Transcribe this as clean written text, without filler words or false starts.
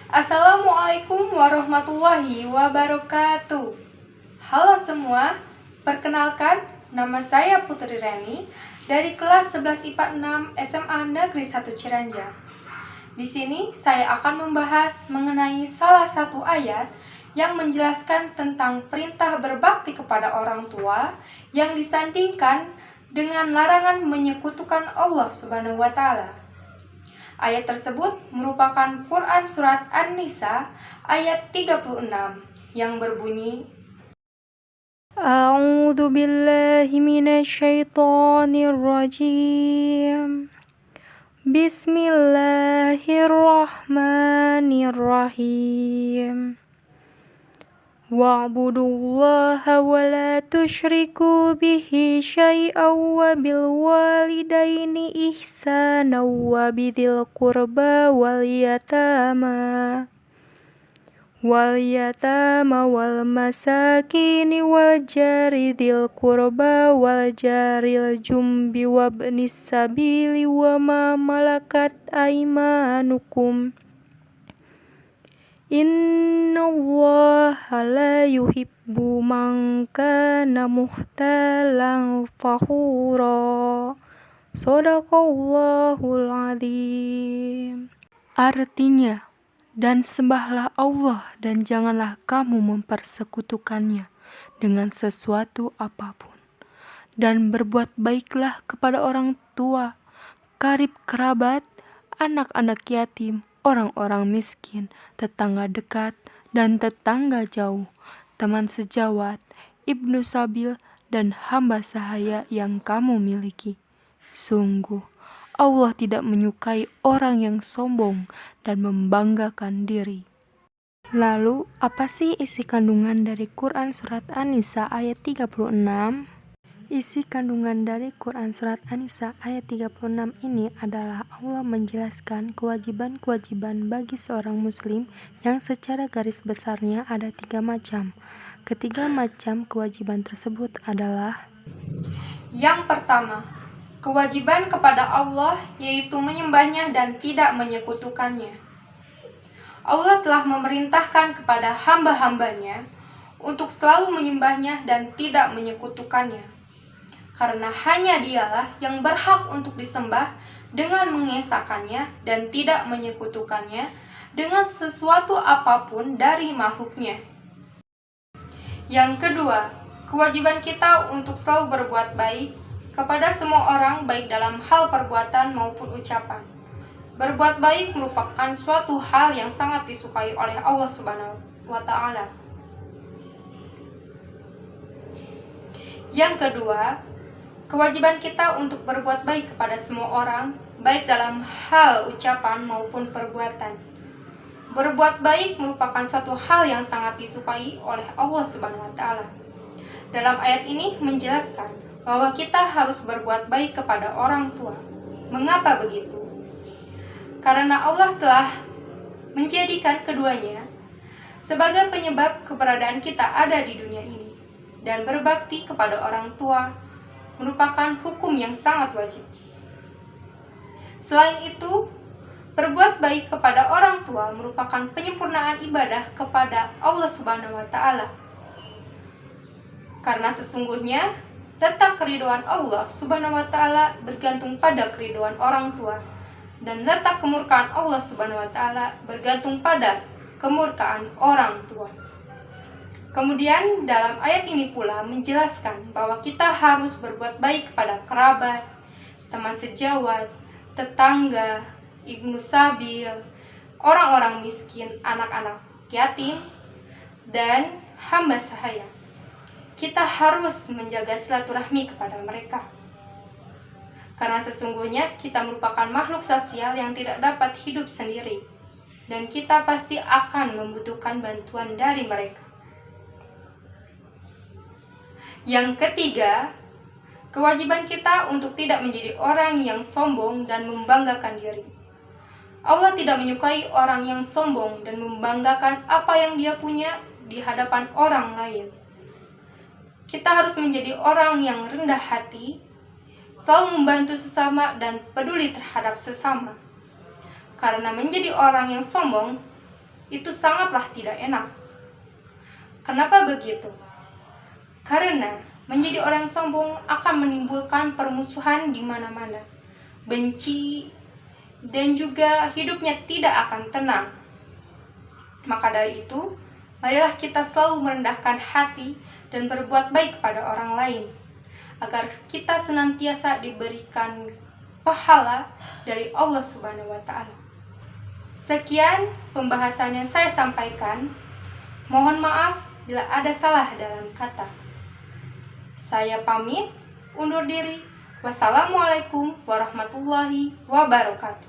Assalamualaikum warahmatullahi wabarakatuh. Halo semua, perkenalkan nama saya Putri Reni dari kelas 11 IPA 6 SMA Negeri 1 Ciranjang. Di sini saya akan membahas mengenai salah satu ayat yang menjelaskan tentang perintah berbakti kepada orang tua yang disandingkan dengan larangan menyekutukan Allah Subhanahu wa taala. Ayat tersebut merupakan Quran Surat An-Nisa ayat 36 yang berbunyi, A'udzu billahi minasyaitonir rajim. Bismillahirrahmanirrahim. Wa'budullaha wa la tusyriku bihi syai'an wa bil walidaini ihsana wa bidil qurba wal yatama wal masakini wal jari dil qurba wal jaril jumbi wabnis sabili wa ma malakat aimanukum. Innallaha la yuhibbu man kana muhtalan fakhura. Shadaqallahul adzim. Artinya, dan sembahlah Allah dan janganlah kamu mempersekutukannya dengan sesuatu apapun. Dan berbuat baiklah kepada orang tua, karib kerabat, anak-anak yatim, orang-orang miskin, tetangga dekat dan tetangga jauh, teman sejawat, ibnu sabil, dan hamba sahaya yang kamu miliki. Sungguh, Allah tidak menyukai orang yang sombong dan membanggakan diri. Lalu, apa sih isi kandungan dari Quran Surat An-Nisa ayat 36? Isi kandungan dari Quran Surat An-Nisa ayat 36 ini adalah Allah menjelaskan kewajiban-kewajiban bagi seorang muslim yang secara garis besarnya ada 3 macam. Ketiga macam kewajiban tersebut adalah: yang pertama, kewajiban kepada Allah yaitu menyembahnya dan tidak menyekutukannya. Allah telah memerintahkan kepada hamba-hambanya untuk selalu menyembahnya dan tidak menyekutukannya. Karena hanya dialah yang berhak untuk disembah dengan mengesahkannya dan tidak menyekutukannya dengan sesuatu apapun dari makhluknya. Yang kedua, kewajiban kita untuk selalu berbuat baik kepada semua orang baik dalam hal perbuatan maupun ucapan. Berbuat baik merupakan suatu hal yang sangat disukai oleh Allah Subhanahu wa taala. Yang kedua, kewajiban kita untuk berbuat baik kepada semua orang, baik dalam hal ucapan maupun perbuatan. Berbuat baik merupakan suatu hal yang sangat disukai oleh Allah Subhanahu wa taala. Dalam ayat ini menjelaskan bahwa kita harus berbuat baik kepada orang tua. Mengapa begitu? Karena Allah telah menjadikan keduanya sebagai penyebab keberadaan kita ada di dunia ini, dan berbakti kepada orang tua merupakan hukum yang sangat wajib. Selain itu, berbuat baik kepada orang tua merupakan penyempurnaan ibadah kepada Allah Subhanahu wa taala. Karena sesungguhnya letak keridhaan Allah Subhanahu wa taala bergantung pada keridhaan orang tua, dan letak kemurkaan Allah Subhanahu wa taala bergantung pada kemurkaan orang tua. Kemudian dalam ayat ini pula menjelaskan bahwa kita harus berbuat baik kepada kerabat, teman sejawat, tetangga, ibnu sabil, orang-orang miskin, anak-anak yatim, dan hamba sahaya. Kita harus menjaga silaturahmi kepada mereka. Karena sesungguhnya kita merupakan makhluk sosial yang tidak dapat hidup sendiri, dan kita pasti akan membutuhkan bantuan dari mereka. Yang ketiga, kewajiban kita untuk tidak menjadi orang yang sombong dan membanggakan diri. Allah tidak menyukai orang yang sombong dan membanggakan apa yang dia punya di hadapan orang lain. Kita harus menjadi orang yang rendah hati, selalu membantu sesama dan peduli terhadap sesama. Karena menjadi orang yang sombong itu sangatlah tidak enak. Kenapa begitu? Karena menjadi orang sombong akan menimbulkan permusuhan di mana-mana, benci, dan juga hidupnya tidak akan tenang. Maka dari itu, marilah kita selalu merendahkan hati dan berbuat baik pada orang lain, agar kita senantiasa diberikan pahala dari Allah Subhanahu wa Ta'ala. Sekian pembahasan yang saya sampaikan. Mohon maaf bila ada salah dalam kata. Saya pamit, undur diri. Wassalamualaikum warahmatullahi wabarakatuh.